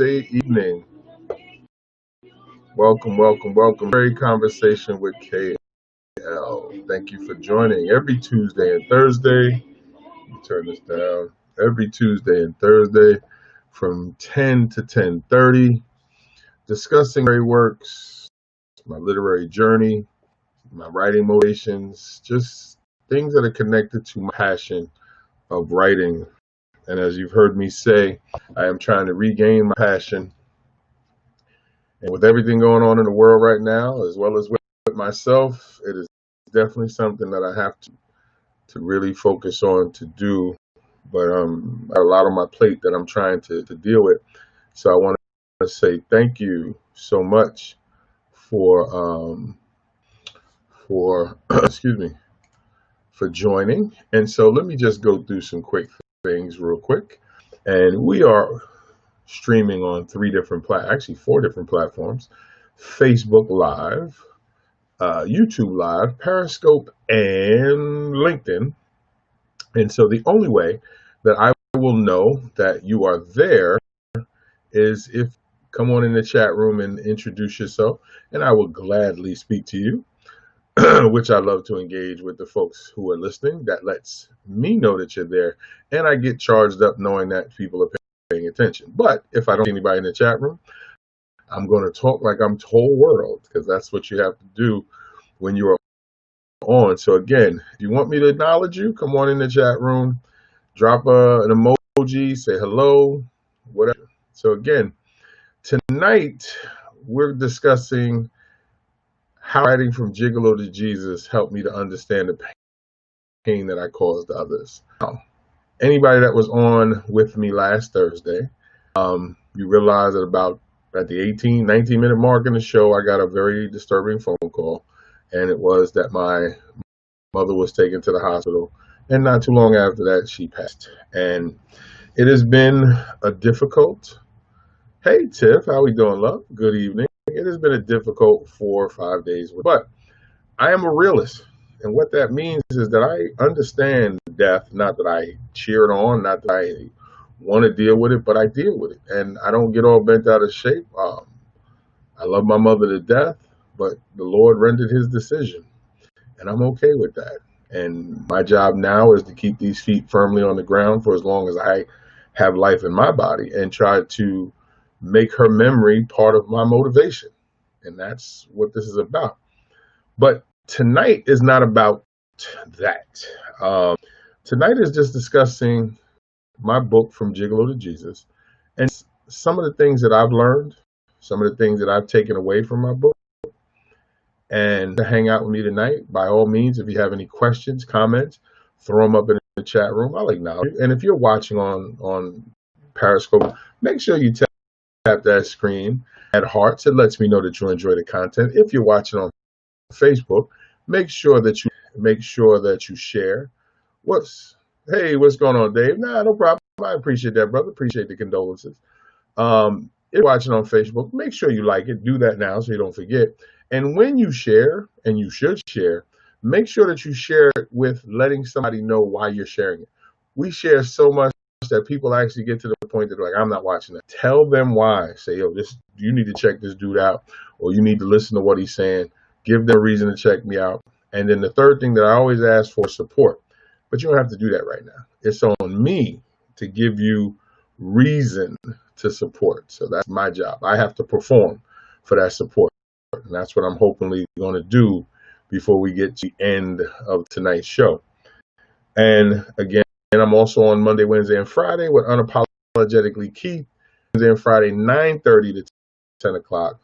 Evening. Welcome. Very conversation with KL. Thank you for joining every Tuesday and Thursday. Let me turn this down. Every Tuesday and Thursday from 10 to 10:30, discussing literary works, my literary journey, my writing motivations, just things that are connected to my passion of writing. And as you've heard me say, I am trying to regain my passion. And with everything going on in the world right now, as well as with myself, it is definitely something that I have to really focus on to do. But I have a lot on my plate that I'm trying to deal with. So I want to say thank you so much for excuse me, for joining. And so let me just go through some quick things real quick. And we are streaming on actually four different platforms: Facebook Live, YouTube Live, Periscope, and LinkedIn. And so the only way that I will know that you are there is if come on in the chat room and introduce yourself, and I will gladly speak to you, which I love to engage with the folks who are listening. That lets me know that you're there, and I get charged up knowing that people are paying attention. But if I don't see anybody in the chat room, I'm going to talk like I'm the whole world, because that's what you have to do when you are on. So again, if you want me to acknowledge you, come on in the chat room, drop an emoji, say hello, whatever. So again, tonight we're discussing how writing from Gigolo to Jesus helped me to understand the pain that I caused others. Now, anybody that was on with me last Thursday, you realize that at the 19-minute mark in the show, I got a very disturbing phone call, and it was that my mother was taken to the hospital, and not too long after that, she passed. And it has been a difficult. Hey, Tiff, how we doing, love? Good evening. It has been a difficult 4 or 5 days, but I am a realist. And what that means is that I understand death, not that I cheer it on, not that I want to deal with it, but I deal with it. And I don't get all bent out of shape. I love my mother to death, but the Lord rendered his decision, and I'm okay with that. And my job now is to keep these feet firmly on the ground for as long as I have life in my body, and try to make her memory part of my motivation. And that's what this is about. But tonight is not about that. Tonight is just discussing my book, From Gigolo to Jesus, and some of the things that I've learned, some of the things that I've taken away from my book. And to hang out with me tonight, by all means, if you have any questions, comments, throw them up in the chat room. I'll acknowledge you. And if you're watching on Periscope, make sure you tap that screen, add hearts. It lets me know that you enjoy the content. If you're watching on Facebook, make sure that you share. What's going on, Dave? Nah, no problem. I appreciate that, brother. Appreciate the condolences. If you're watching on Facebook, make sure you like it. Do that now so you don't forget. And when you share, and you should share, make sure that you share it with letting somebody know why you're sharing it. We share so much that people actually get to the point that they're like, I'm not watching that. Tell them why. Say, yo, you need to check this dude out, or you need to listen to what he's saying. Give them a reason to check me out. And then the third thing that I always ask for is support. But you don't have to do that right now. It's on me to give you reason to support. So that's my job. I have to perform for that support. And that's what I'm hopefully going to do before we get to the end of tonight's show. And again, I'm also on Monday, Wednesday, and Friday with Unapologetically Keith. Wednesday and Friday, 9:30 to 10 o'clock.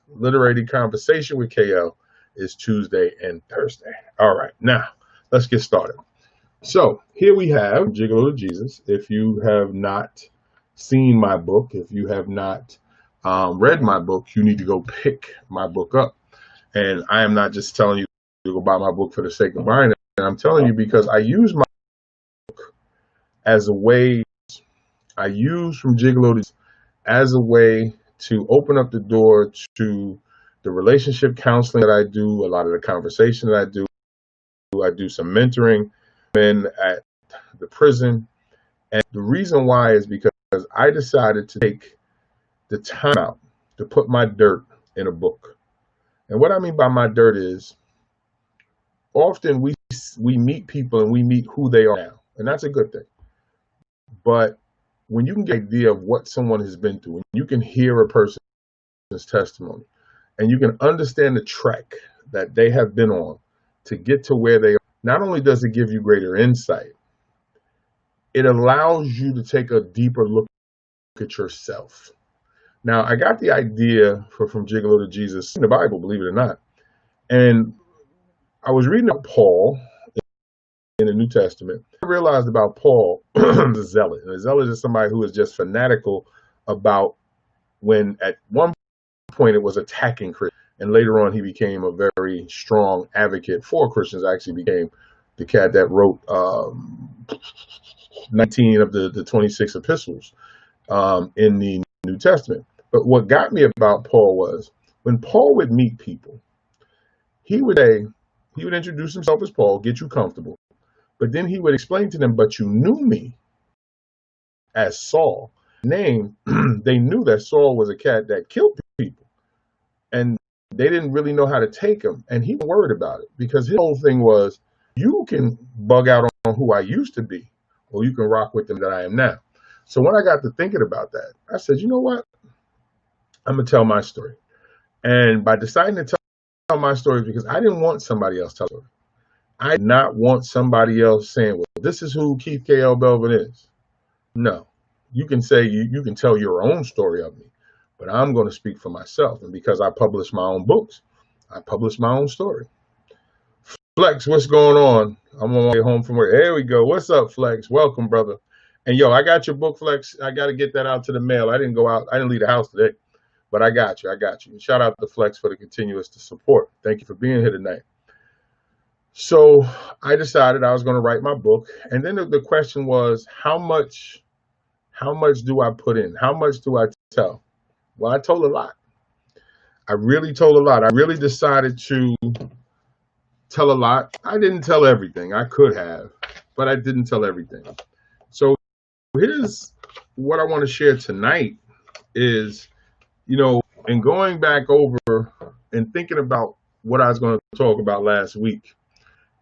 Literary Conversation with KL is Tuesday and Thursday. All right, now let's get started. So here we have Gigolo to Jesus. If you have not seen my book, if you have not read my book, you need to go pick my book up. And I am not just telling you to go buy my book for the sake of buying it. And I'm telling you because I use my book as a way, I use From Gigolo to as a way to open up the door to the relationship counseling that I do, a lot of the conversation that I do. I do some mentoring men at the prison. And the reason why is because I decided to take the time out to put my dirt in a book. And what I mean by my dirt is often we meet people and we meet who they are now, and that's a good thing. But when you can get an idea of what someone has been through, and you can hear a person's testimony, and you can understand the trek that they have been on to get to where they are, not only does it give you greater insight, it allows you to take a deeper look at yourself. Now, I got the idea from Gigolo to Jesus in the Bible, believe it or not. And I was reading about Paul in the New Testament. I realized about Paul, the zealot. And a zealot is somebody who is just fanatical about when at one point it was attacking Christians. And later on, he became a very strong advocate for Christians. Actually became the cat that wrote 19 of the 26 epistles in the New Testament. But what got me about Paul was when Paul would meet people, he would introduce himself as Paul, get you comfortable. But then he would explain to them, but you knew me as Saul. Name, they knew that Saul was a cat that killed people. And they didn't really know how to take him. And he was worried about it because his whole thing was, you can bug out on who I used to be, or you can rock with them that I am now. So when I got to thinking about that, I said, you know what? I'm going to tell my story. And by deciding to tell my story, because I didn't want somebody else to tell it. I did not want somebody else saying, well, this is who Keith K.L. Belvin is. No. You can say, you can tell your own story of me, but I'm going to speak for myself. And because I publish my own books, I publish my own story. Flex, what's going on? I'm on my way home from work. There we go. What's up, Flex? Welcome, brother. And yo, I got your book, Flex. I got to get that out to the mail. I didn't go out. I didn't leave the house today, but I got you. I got you. Shout out to Flex for the continuous support. Thank you for being here tonight. So I decided I was going to write my book. And then the question was, how much do I put in? How much do I tell? Well, I told a lot. I really told a lot. I really decided to tell a lot. I didn't tell everything. I could have, but I didn't tell everything. So here's what I want to share tonight is, in going back over and thinking about what I was going to talk about last week.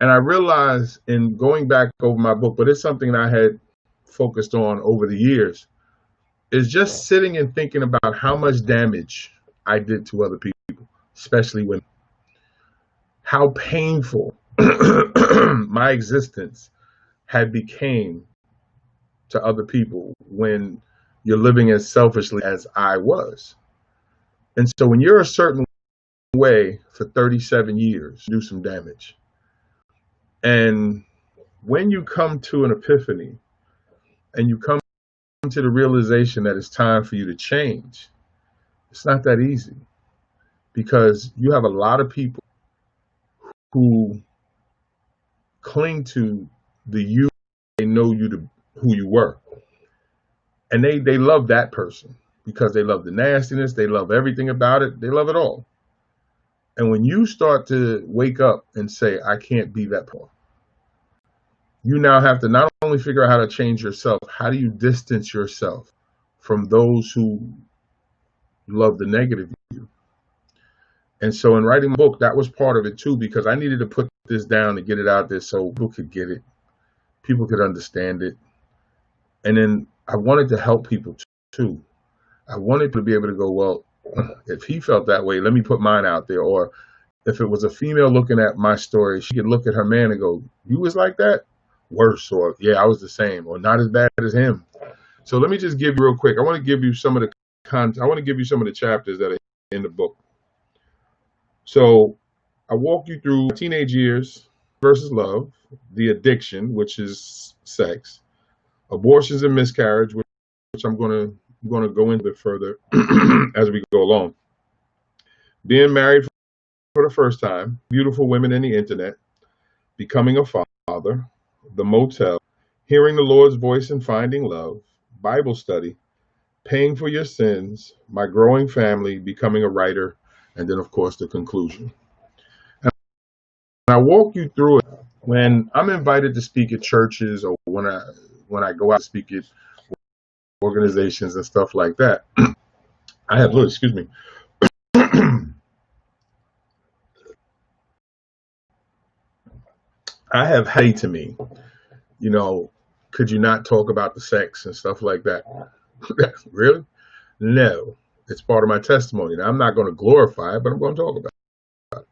And I realized in going back over my book, but it's something that I had focused on over the years, is just sitting and thinking about how much damage I did to other people, especially women. How painful my existence had became to other people when you're living as selfishly as I was. And so when you're a certain way for 37 years, you do some damage. And when you come to an epiphany and you come to the realization that it's time for you to change, it's not that easy, because you have a lot of people who cling to the you they know you to who you were. And they love that person because they love the nastiness, they love everything about it, they love it all. And when you start to wake up and say, I can't be that person, you now have to not only figure out how to change yourself, how do you distance yourself from those who love the negative you? And so in writing my book, that was part of it too, because I needed to put this down and get it out there so people could get it, people could understand it. And then I wanted to help people too. I wanted to be able to go, well, if he felt that way, let me put mine out there. Or if it was a female looking at my story, she could look at her man and go, you was like that? Worse. Or yeah, I was the same, or not as bad as him. So let me just give you real quick. I want to give you some of the content. I want to give you some of the chapters that are in the book. So I walk you through teenage years versus love, the addiction, which is sex, abortions and miscarriage, which I'm going to go into it further as we go along. Being married for the first time, beautiful women in the internet, becoming a father, the motel, hearing the Lord's voice and finding love, Bible study, paying for your sins, my growing family, becoming a writer, and then, of course, the conclusion. And I walk you through it when I'm invited to speak at churches, or when I go out to speak at organizations and stuff like that. I have, look, excuse me. I have hey to me, you know, could you not talk about the sex and stuff like that? Really? No. It's part of my testimony. Now, I'm not going to glorify it, but I'm going to talk about it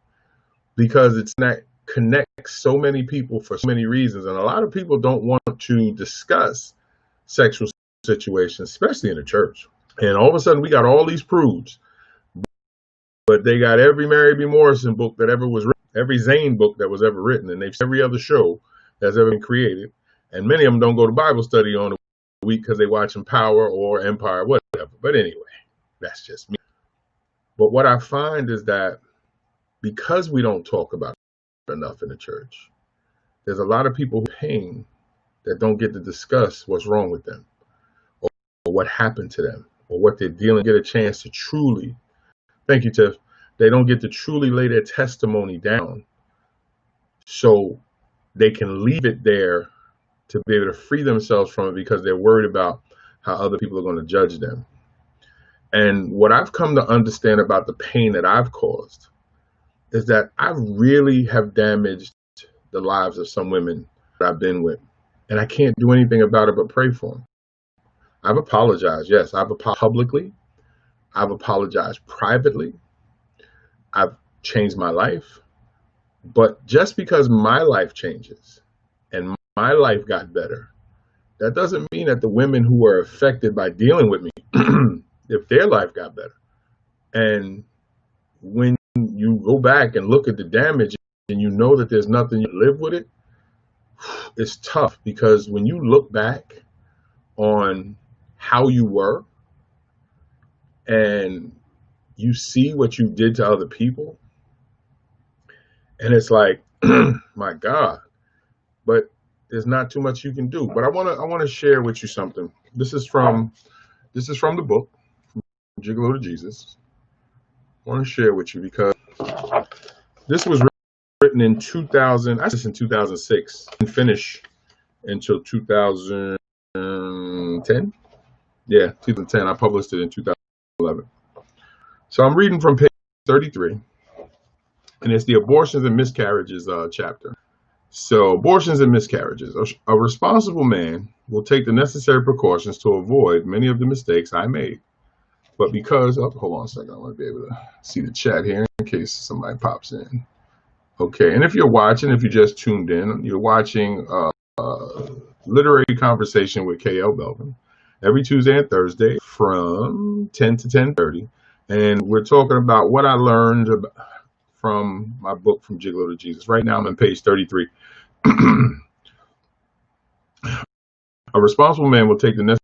because it's not connects so many people for so many reasons. And a lot of people don't want to discuss sexual situations, especially in the church. And all of a sudden, we got all these prudes, but they got every Mary B. Morrison book that ever was written, every Zane book that was ever written, and they've seen every other show that's ever been created. And many of them don't go to Bible study on a week because they watching Power or Empire, whatever. But anyway, that's just me. But what I find is that because we don't talk about it enough in the church, there's a lot of people who are pain that don't get to discuss what's wrong with them or what happened to them or what they're dealing, get a chance to truly, thank you, Tiff, they don't get to truly lay their testimony down so they can leave it there to be able to free themselves from it because they're worried about how other people are going to judge them. And what I've come to understand about the pain that I've caused is that I really have damaged the lives of some women that I've been with. And I can't do anything about it but pray for them. I've apologized. Yes, I've apologized publicly. I've apologized privately. I've changed my life. But just because my life changes and my life got better, that doesn't mean that the women who are affected by dealing with me, if their life got better. And when you go back and look at the damage and you know that there's nothing, you live with it, it's tough because when you look back on how you were and you see what you did to other people, and it's like, my God, but there's not too much you can do. But I want to share with you something. This is from the book, Gigolo to Jesus. I want to share with you because this was written in 2000, I guess in 2006, and finished until 2010. Yeah, 2010. I published it in 2011. So I'm reading from page 33, and it's the abortions and miscarriages chapter. So abortions and miscarriages. A responsible man will take the necessary precautions to avoid many of the mistakes I made. But because, hold on a second, I want to be able to see the chat here in case somebody pops in. Okay, and if you're watching, if you just tuned in, you're watching Literary Conversation with K.L. Belvin every Tuesday and Thursday from 10 to 10:30. And we're talking about what I learned from my book, From Gigolo to Jesus. Right now I'm on page 33. A responsible man will take the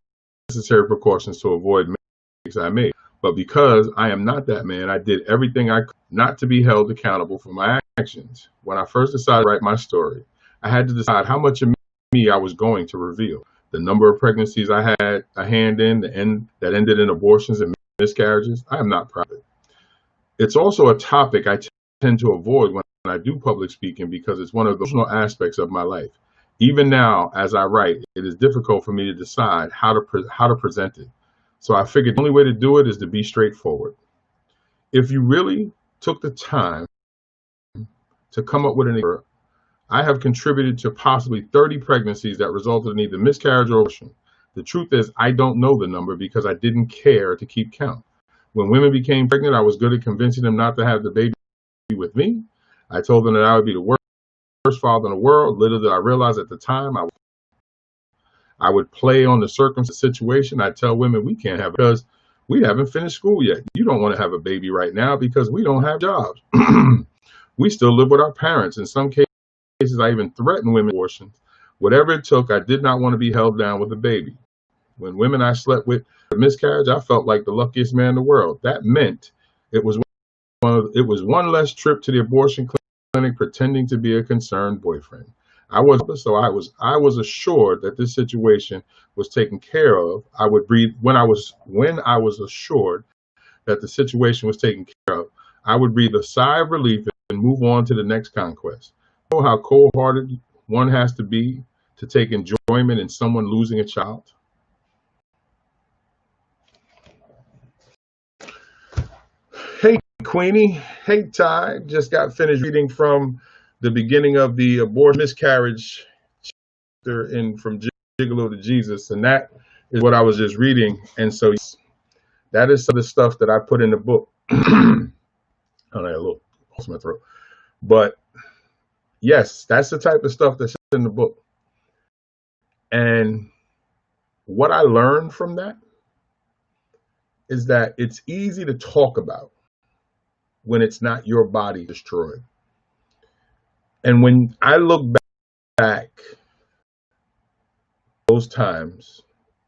necessary precautions to avoid mistakes I made. But because I am not that man, I did everything I could not to be held accountable for my actions. When I first decided to write my story, I had to decide how much of me I was going to reveal. The number of pregnancies I had a hand in, that ended in abortions and miscarriages, I am not proud of it. It's also a topic I tend to avoid when I do public speaking because it's one of the emotional aspects of my life. Even now, as I write, it is difficult for me to decide how to present it. So I figured the only way to do it is to be straightforward. If you really took the time to come up with an answer, I have contributed to possibly 30 pregnancies that resulted in either miscarriage or abortion. The truth is, I don't know the number because I didn't care to keep count. When women became pregnant, I was good at convincing them not to have the baby with me. I told them that I would be the worst father in the world. Little did I realize at the time I would play on the circumstance situation. I tell women we can't have it because we haven't finished school yet. You don't want to have a baby right now because we don't have jobs. We still live with our parents. In some cases, I even threatened women with abortions. Whatever it took, I did not want to be held down with a baby. When women I slept with had a miscarriage, I felt like the luckiest man in the world. That meant it was one less trip to the abortion clinic pretending to be a concerned boyfriend. I was assured that this situation was taken care of. I would breathe when I was assured that the situation was taken care of. I would breathe a sigh of relief and move on to the next conquest. You know how cold-hearted one has to be to take enjoyment in someone losing a child? Hey, Queenie. Hey, Ty. Just got finished reading from the beginning of the abortion miscarriage chapter in From Gigolo to Jesus. And that is what I was just reading. And so that is some of the stuff that I put in the book. Oh, I got a little lost my throat. But yes, that's the type of stuff that's in the book. And what I learned from that is that it's easy to talk about when it's not your body destroyed. And when I look back those times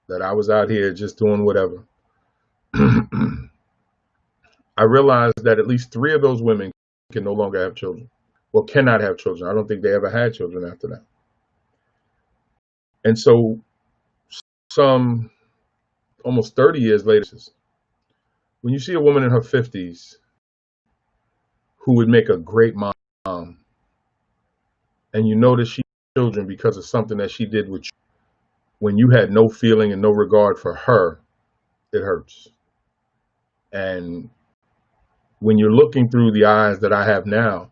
that I was out here just doing whatever, I realized that at least 3 of those women can no longer have children. Well, cannot have children. I don't think they ever had children after that. And so some almost 30 years later, when you see a woman in her 50s who would make a great mom, and you notice she had children because of something that she did with you, when you had no feeling and no regard for her, it hurts. And when you're looking through the eyes that I have now,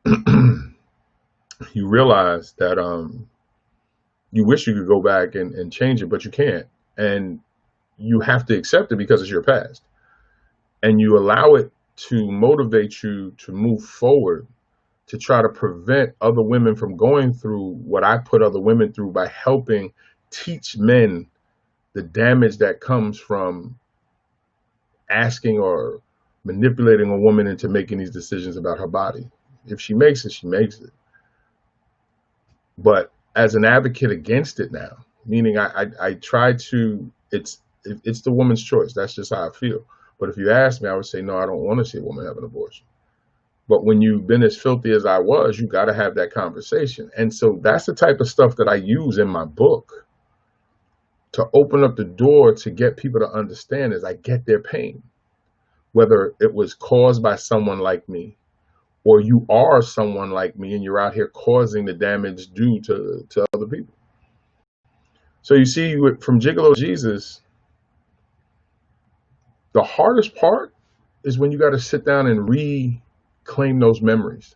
you realize that you wish you could go back and change it, but you can't. And you have to accept it because it's your past. And you allow it to motivate you to move forward, to try to prevent other women from going through what I put other women through by helping teach men the damage that comes from asking or manipulating a woman into making these decisions about her body. If she makes it, she makes it. But as an advocate against it now, meaning I try to, it's the woman's choice. That's just how I feel. But if you ask me, I would say, no, I don't want to see a woman have an abortion. But when you've been as filthy as I was, you got to have that conversation. And so that's the type of stuff that I use in my book to open up the door to get people to understand is I get their pain, whether it was caused by someone like me or you are someone like me and you're out here causing the damage due to other people. So you see, from Gigolo to Jesus, the hardest part is when you got to sit down and reclaim those memories.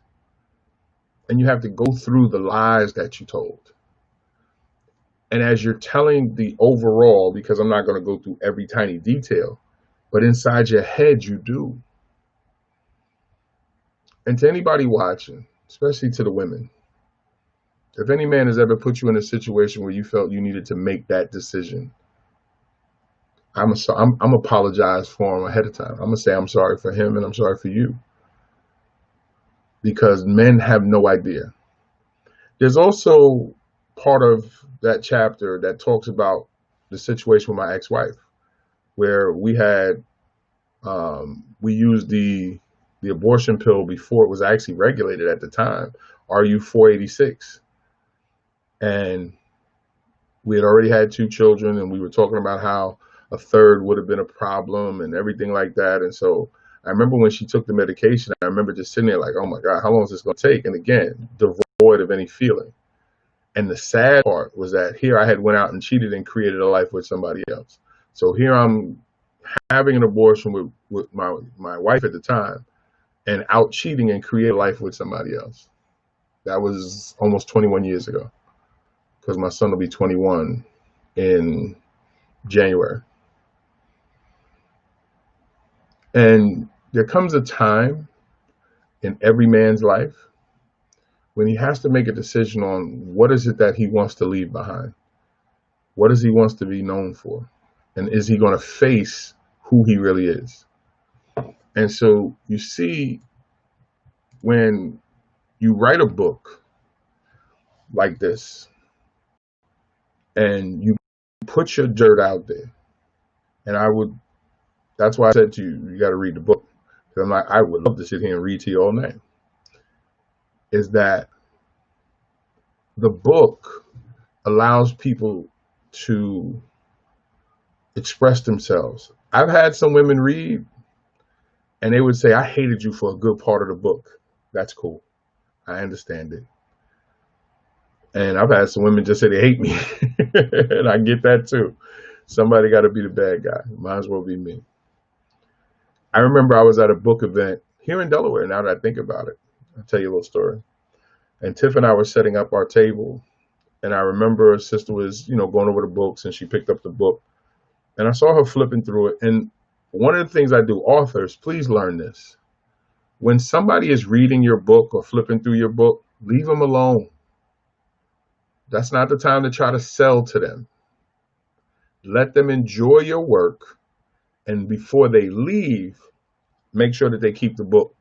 And you have to go through the lies that you told. And as you're telling the overall, because I'm not going to go through every tiny detail, but inside your head, you do. And to anybody watching, especially to the women, if any man has ever put you in a situation where you felt you needed to make that decision, I'm apologize for him ahead of time. I'm gonna say I'm sorry for him and I'm sorry for you, because men have no idea. There's also part of that chapter that talks about the situation with my ex-wife, where we had we used the abortion pill before it was actually regulated at the time, RU 486, and we had already had 2 children, and we were talking about how a third would have been a problem and everything like that. And so I remember when she took the medication, I remember just sitting there like, oh my God, how long is this going to take? And again, devoid of any feeling. And the sad part was that here I had went out and cheated and created a life with somebody else. So here I'm having an abortion with my wife at the time and out cheating and create a life with somebody else. That was almost 21 years ago, because my son will be 21 in January. And there comes a time in every man's life when he has to make a decision on what is it that he wants to leave behind? What does he wants to be known for? And is he going to face who he really is? And so you see, when you write a book like this and you put your dirt out there, and that's why I said to you, you got to read the book. I'm like, I would love to sit here and read to you all night. Is that the book allows people to express themselves. I've had some women read and they would say, I hated you for a good part of the book. That's cool. I understand it. And I've had some women just say they hate me. And I get that too. Somebody got to be the bad guy. Might as well be me. I remember I was at a book event here in Delaware. Now that I think about it, I'll tell you a little story. And Tiff and I were setting up our table, and I remember her sister was, going over the books, and she picked up the book, and I saw her flipping through it. And one of the things I do, authors, please learn this. When somebody is reading your book or flipping through your book, leave them alone. That's not the time to try to sell to them. Let them enjoy your work, and before they leave, make sure that they keep the book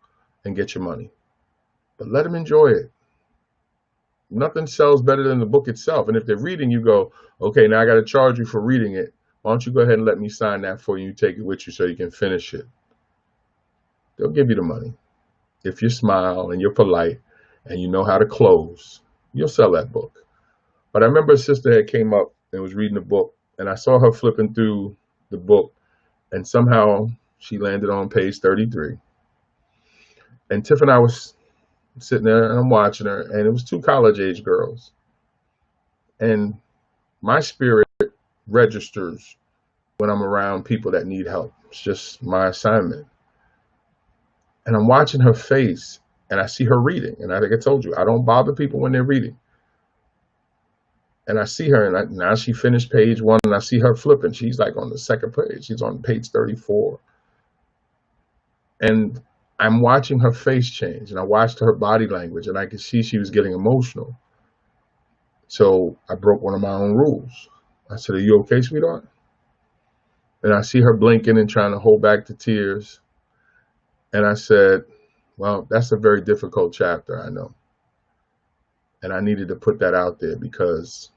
and get your money. But let them enjoy it. Nothing sells better than the book itself. And if they're reading, you go, okay, now I got to charge you for reading it. Why don't you go ahead and let me sign that for you, take it with you so you can finish it. They'll give you the money. If you smile and you're polite and you know how to close, you'll sell that book. But I remember a sister had came up and was reading the book, and I saw her flipping through the book, and somehow she landed on page 33. And Tiff and I was sitting there, and I'm watching her, and it was two college-age girls. And my spirit registers when I'm around people that need help. It's just my assignment. And I'm watching her face, and I see her reading. And I think I told you, I don't bother people when they're reading. And I see her, and now she finished page 1, and I see her flipping. She's like on the second page. She's on page 34. And I'm watching her face change, and I watched her body language, and I could see she was getting emotional. So I broke one of my own rules. I said, "Are you okay, sweetheart?" And I see her blinking and trying to hold back the tears. And I said, "Well, that's a very difficult chapter, I know. And I needed to put that out there because,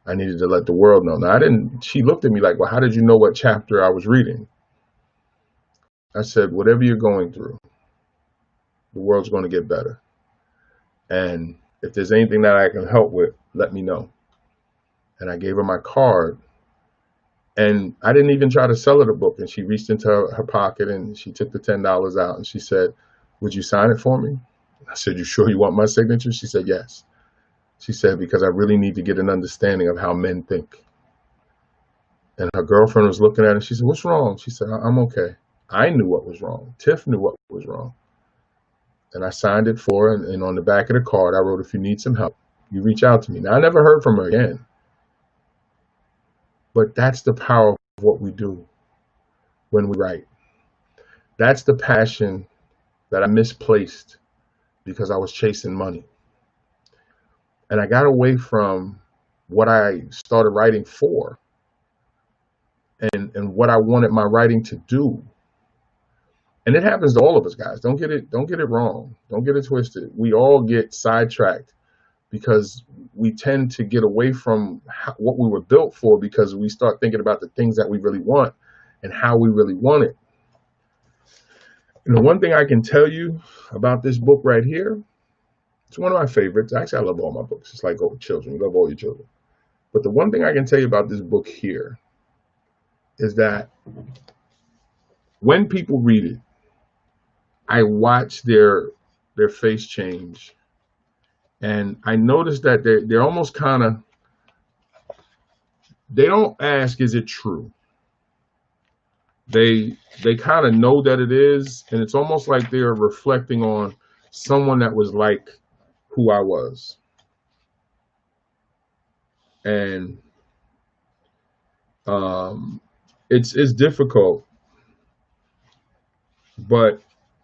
I needed to let the world know." Now, she looked at me like, "Well, how did you know what chapter I was reading?" I said, "Whatever you're going through, the world's going to get better. And if there's anything that I can help with, let me know." And I gave her my card. And I didn't even try to sell her the book. And she reached into her pocket and she took the $10 out and she said, "Would you sign it for me?" I said, "You sure you want my signature?" She said, "Yes." She said, "Because I really need to get an understanding of how men think." And her girlfriend was looking at her and she said, "What's wrong?" She said, "I'm okay." I knew what was wrong. Tiff knew what was wrong. And I signed it for her. And on the back of the card, I wrote, "If you need some help, you reach out to me." Now, I never heard from her again. But that's the power of what we do when we write. That's the passion that I misplaced because I was chasing money. And I got away from what I started writing for and what I wanted my writing to do. And it happens to all of us, guys. Don't get it wrong. Don't get it twisted. We all get sidetracked because we tend to get away from what we were built for because we start thinking about the things that we really want and how we really want it. And the one thing I can tell you about this book right here, it's one of my favorites. Actually, I love all my books. It's like children. You love all your children. But the one thing I can tell you about this book here is that when people read it, I watch their face change. And I noticed that they're almost kind of, they don't ask, is it true? They kind of know that it is, and it's almost like they're reflecting on someone that was like who I was. And it's difficult, but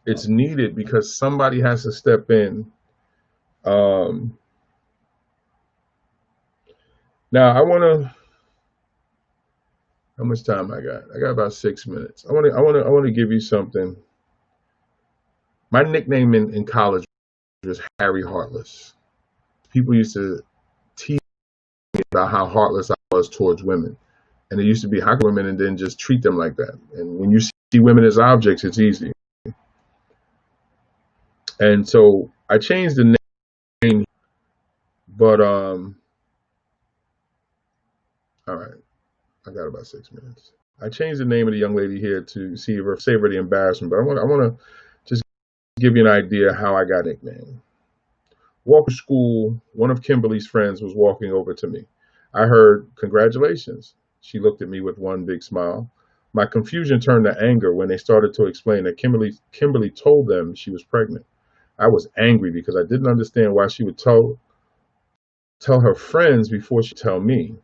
it's needed because somebody has to step in. Now I want to. How much time I got? I got about 6 minutes. I want to give you something. My nickname in college was Harry Heartless. People used to tease me about how heartless I was towards women, and it used to be how can women and then just treat them like that. And when you see women as objects, it's easy. And so I changed the name, but all right. I got about 6 minutes. I changed the name of the young lady here to save her the embarrassment, but I want to just give you an idea how I got nicknamed. Walking to school, one of Kimberly's friends was walking over to me. I heard, "Congratulations." She looked at me with one big smile. My confusion turned to anger when they started to explain that Kimberly told them she was pregnant. I was angry because I didn't understand why she would tell her friends before she tell me.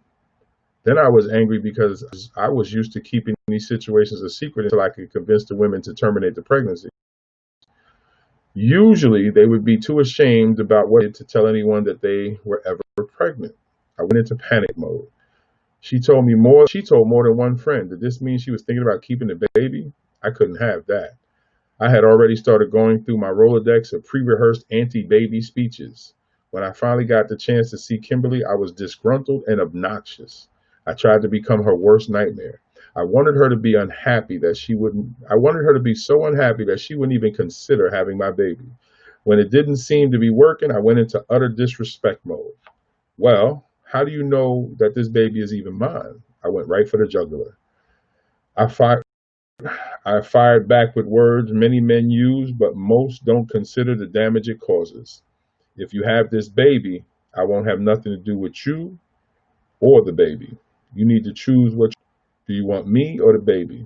Then I was angry because I was used to keeping these situations a secret until I could convince the women to terminate the pregnancy. Usually, they would be too ashamed about what to tell anyone that they were ever pregnant. I went into panic mode. She told more than one friend. Did this mean she was thinking about keeping the baby? I couldn't have that. I had already started going through my Rolodex of pre-rehearsed anti-baby speeches. When I finally got the chance to see Kimberly, I was disgruntled and obnoxious. I tried to become her worst nightmare. I wanted her to be unhappy that she wouldn't I wanted her to be so unhappy that she wouldn't even consider having my baby. When it didn't seem to be working, I went into utter disrespect mode. Well, how do you know that this baby is even mine? I went right for the jugular. I fired I fired back with words many men use, but most don't consider the damage it causes. If you have this baby, I won't have nothing to do with you or the baby. You need to choose do you want me or the baby?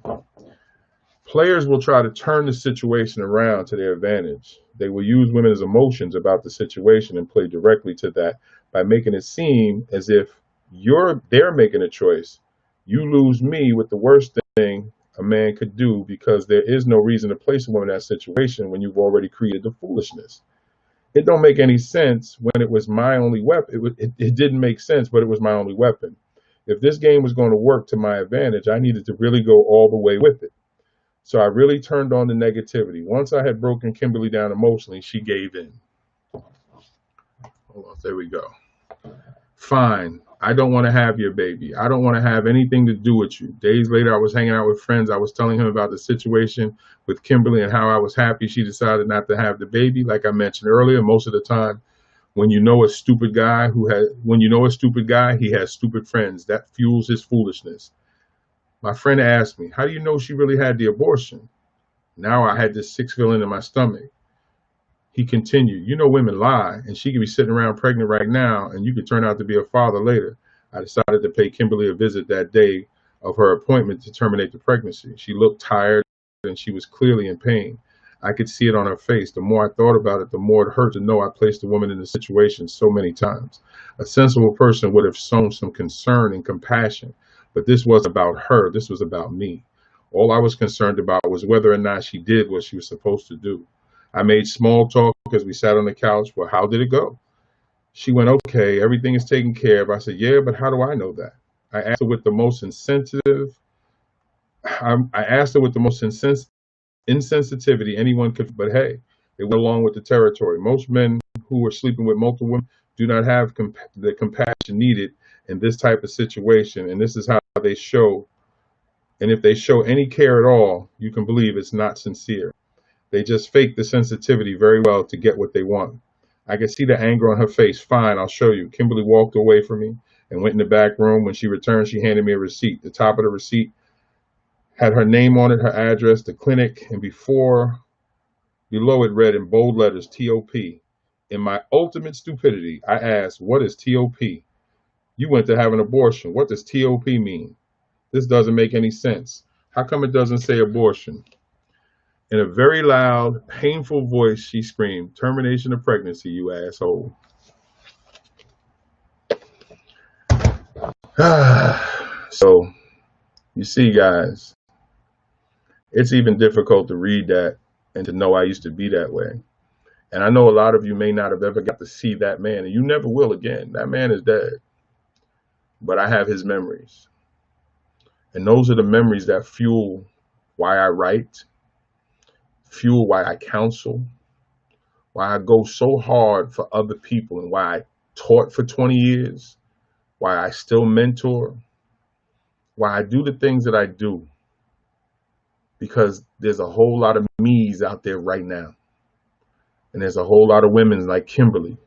Players will try to turn the situation around to their advantage. They will use women's emotions about the situation and play directly to that by making it seem as if they're making a choice. You lose me with the worst thing a man could do because there is no reason to place a woman in that situation when you've already created the foolishness. It don't make any sense when it was my only weapon. It didn't make sense, but it was my only weapon. If this game was going to work to my advantage, I needed to really go all the way with it. So I really turned on the negativity. Once I had broken Kimberly down emotionally, she gave in. Hold on, there we go. Fine. I don't want to have your baby. I don't want to have anything to do with you. Days later, I was hanging out with friends. I was telling him about the situation with Kimberly and how I was happy she decided not to have the baby. Like I mentioned earlier, most of the time, when you know a stupid guy, he has stupid friends. That fuels his foolishness. My friend asked me, how do you know she really had the abortion? Now I had this sick feeling in my stomach. He continued, you know women lie, and she could be sitting around pregnant right now, and you could turn out to be a father later. I decided to pay Kimberly a visit that day of her appointment to terminate the pregnancy. She looked tired, and she was clearly in pain. I could see it on her face. The more I thought about it, the more it hurt to know I placed a woman in this situation so many times. A sensible person would have shown some concern and compassion, but this wasn't about her. This was about me. All I was concerned about was whether or not she did what she was supposed to do. I made small talk as we sat on the couch. Well, how did it go? She went, okay, everything is taken care of. I said, yeah, but how do I know that? I asked her with the most insensitivity anyone could, but hey, it went along with the territory. Most men who are sleeping with multiple women do not have the compassion needed in this type of situation. And this is how they show. And if they show any care at all, you can believe it's not sincere. They just fake the sensitivity very well to get what they want. I could see the anger on her face. Fine, I'll show you. Kimberly walked away from me and went in the back room. When she returned, she handed me a receipt. The top of the receipt had her name on it, her address, the clinic, and below it read in bold letters, TOP. In my ultimate stupidity, I asked, what is TOP? You went to have an abortion. What does TOP mean? This doesn't make any sense. How come it doesn't say abortion? In a very loud, painful voice, she screamed, termination of pregnancy, you asshole. So, you see, guys, it's even difficult to read that and to know I used to be that way. And I know a lot of you may not have ever got to see that man, and you never will again. That man is dead. But I have his memories. And those are the memories that fuel why I write, fuel why I counsel, why I go so hard for other people, and why I taught for 20 years, why I still mentor, why I do the things that I do. Because there's a whole lot of me's out there right now. And there's a whole lot of women like Kimberly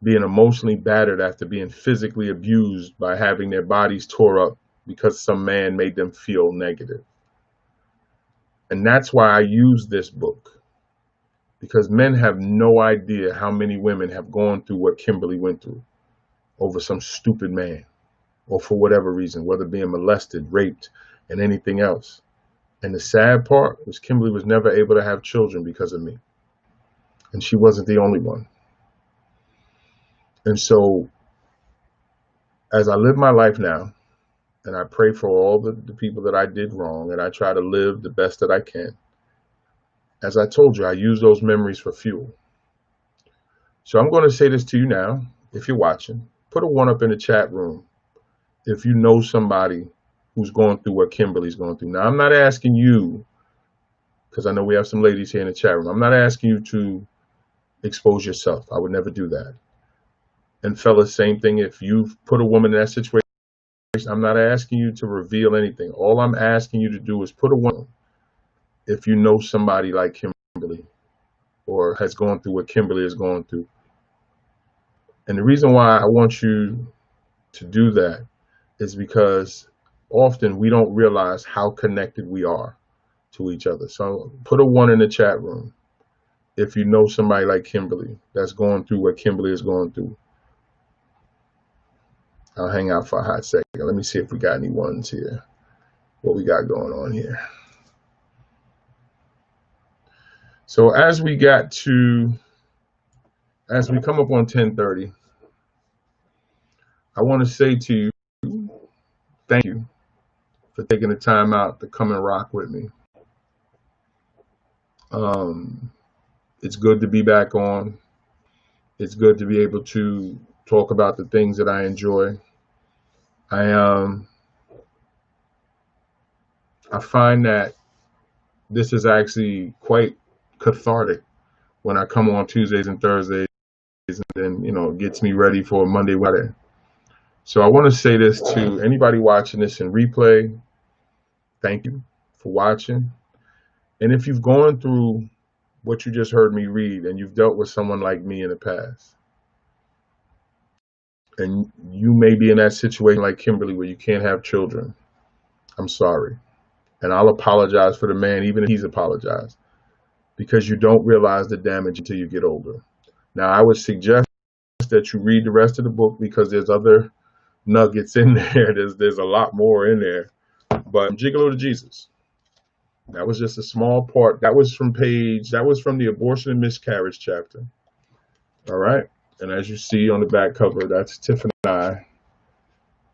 being emotionally battered after being physically abused by having their bodies tore up because some man made them feel negative. And that's why I use this book, because men have no idea how many women have gone through what Kimberly went through over some stupid man, or for whatever reason, whether being molested, raped, and anything else. And the sad part was Kimberly was never able to have children because of me. And she wasn't the only one. And so as I live my life now, and I pray for all the people that I did wrong, and I try to live the best that I can, as I told you, I use those memories for fuel. So I'm going to say this to you now, if you're watching, put a 1 up in the chat room if you know somebody who's going through what Kimberly's going through. Now, I'm not asking you, because I know we have some ladies here in the chat room, I'm not asking you to expose yourself. I would never do that. And fellas, same thing. If you've put a woman in that situation, I'm not asking you to reveal anything. All I'm asking you to do is put a 1 if you know somebody like Kimberly or has gone through what Kimberly is going through. And the reason why I want you to do that is because often we don't realize how connected we are to each other. So put a 1 in the chat room if you know somebody like Kimberly that's going through what Kimberly is going through. I'll hang out for a hot second. Let me see if we got any ones here. What we got going on here. So as we come up on 10:30, I want to say to you, thank you for taking the time out to come and rock with me. It's good to be back on. It's good to be able to talk about the things that I enjoy. I find that this is actually quite cathartic when I come on Tuesdays and Thursdays, and then, it gets me ready for Monday weather. So I want to say this to anybody watching this in replay. Thank you for watching. And if you've gone through what you just heard me read and you've dealt with someone like me in the past, and you may be in that situation like Kimberly where you can't have children, I'm sorry. And I'll apologize for the man, even if he's apologized, because you don't realize the damage until you get older. Now, I would suggest that you read the rest of the book because there's other nuggets in there. There's a lot more in there. But Gigolo to Jesus, that was just a small part. That was from the abortion and miscarriage chapter. All right. And as you see on the back cover, that's Tiffany and I.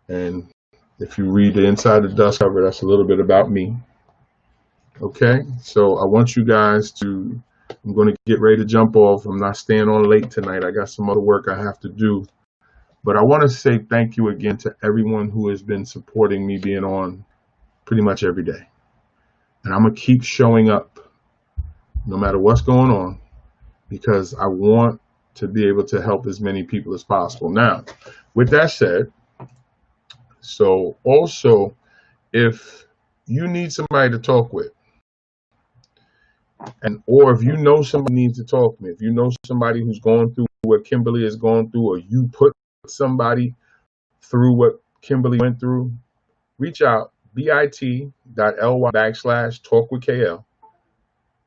And if you read the inside the dust cover, that's a little bit about me. Okay. So I want you guys to, I'm going to get ready to jump off. I'm not staying on late tonight. I got some other work I have to do. But I want to say thank you again to everyone who has been supporting me being on pretty much every day. And I'm going to keep showing up no matter what's going on, because I want to be able to help as many people as possible. Now, with that said, so also, if you need somebody to talk with, or if you know somebody needs to talk to me, if you know somebody who's going through what Kimberly has gone through, or you put somebody through what Kimberly went through, reach out, bit.ly/talkwithkl.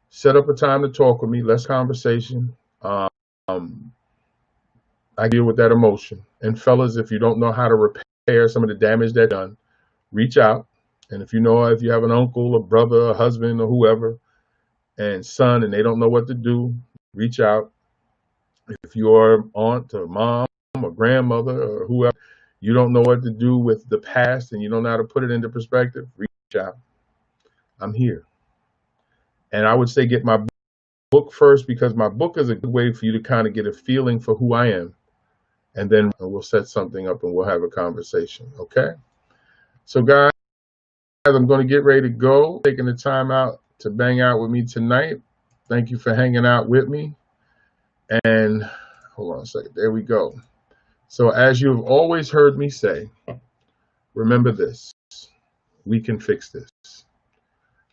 Set up a time to talk with me. Let's conversation. I deal with that emotion. And fellas, if you don't know how to repair some of the damage that's done, reach out. And if you have an uncle, a brother, a husband, or whoever, and son, and they don't know what to do, reach out. If you're aunt or mom or grandmother or whoever, you don't know what to do with the past and you don't know how to put it into perspective, reach out. I'm here. And I would say get my book first, because my book is a good way for you to kind of get a feeling for who I am. And then we'll set something up and we'll have a conversation. Okay? So guys, I'm going to get ready to go. Taking the time out to bang out with me tonight. Thank you for hanging out with me. And hold on a second. There we go. So as you've always heard me say, remember this. We can fix this.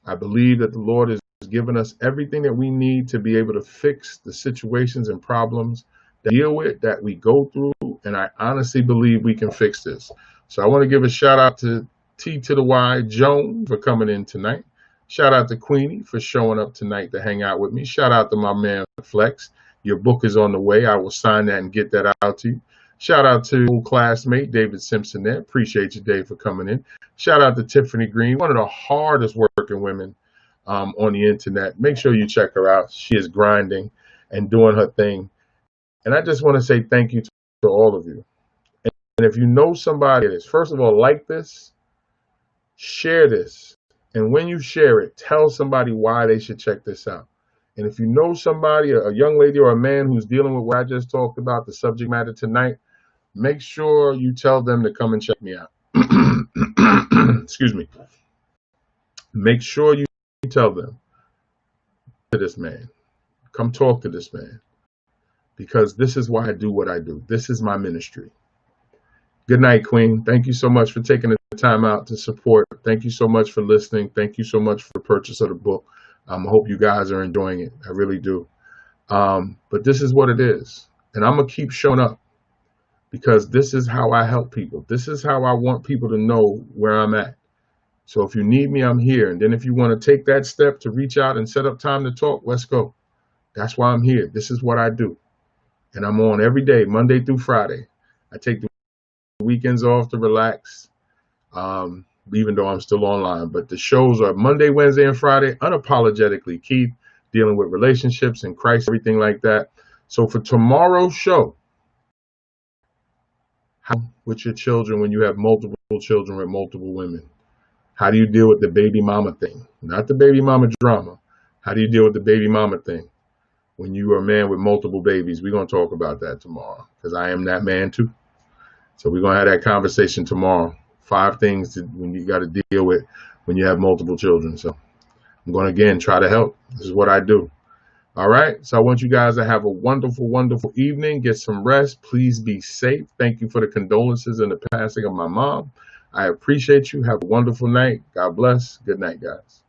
I believe that the Lord has given us everything that we need to be able to fix the situations and problems that we deal with, that we go through. And I honestly believe we can fix this. So I want to give a shout out to T to the Y Joan for coming in tonight. Shout out to Queenie for showing up tonight to hang out with me. Shout out to my man Flex. Your book is on the way. I will sign that and get that out to you. Shout out to old classmate David Simpson there. Appreciate you, Dave, for coming in. Shout out to Tiffany Green, one of the hardest working women on the internet. Make sure you check her out. She is grinding and doing her thing. And I just want to say thank you to all of you. And if you know somebody that is, first of all, like this, share this. And when you share it, tell somebody why they should check this out. And if you know somebody, a young lady or a man who's dealing with what I just talked about, the subject matter tonight, make sure you tell them to come and check me out. Excuse me. Make sure you tell them to this man. Come talk to this man. Because this is why I do what I do. This is my ministry. Good night, Queen. Thank you so much for taking the time out to support. Thank you so much for listening. Thank you so much for the purchase of the book. I hope you guys are enjoying it. I really do. But this is what it is. And I'm going to keep showing up because this is how I help people. This is how I want people to know where I'm at. So if you need me, I'm here. And then if you want to take that step to reach out and set up time to talk, let's go. That's why I'm here. This is what I do. And I'm on every day, Monday through Friday. I take the weekends off to relax, even though I'm still online. But the shows are Monday, Wednesday, and Friday, unapologetically Keith, dealing with relationships and Christ, everything like that. So for tomorrow's show, how with your children when you have multiple children with multiple women? How do you deal with the baby mama thing? Not the baby mama drama. How do you deal with the baby mama thing? When you are a man with multiple babies, we're going to talk about that tomorrow because I am that man too. So we're going to have that conversation tomorrow. 5 things when you got to deal with when you have multiple children. So I'm going to, again, try to help. This is what I do. All right. So I want you guys to have a wonderful, wonderful evening. Get some rest. Please be safe. Thank you for the condolences and the passing of my mom. I appreciate you. Have a wonderful night. God bless. Good night, guys.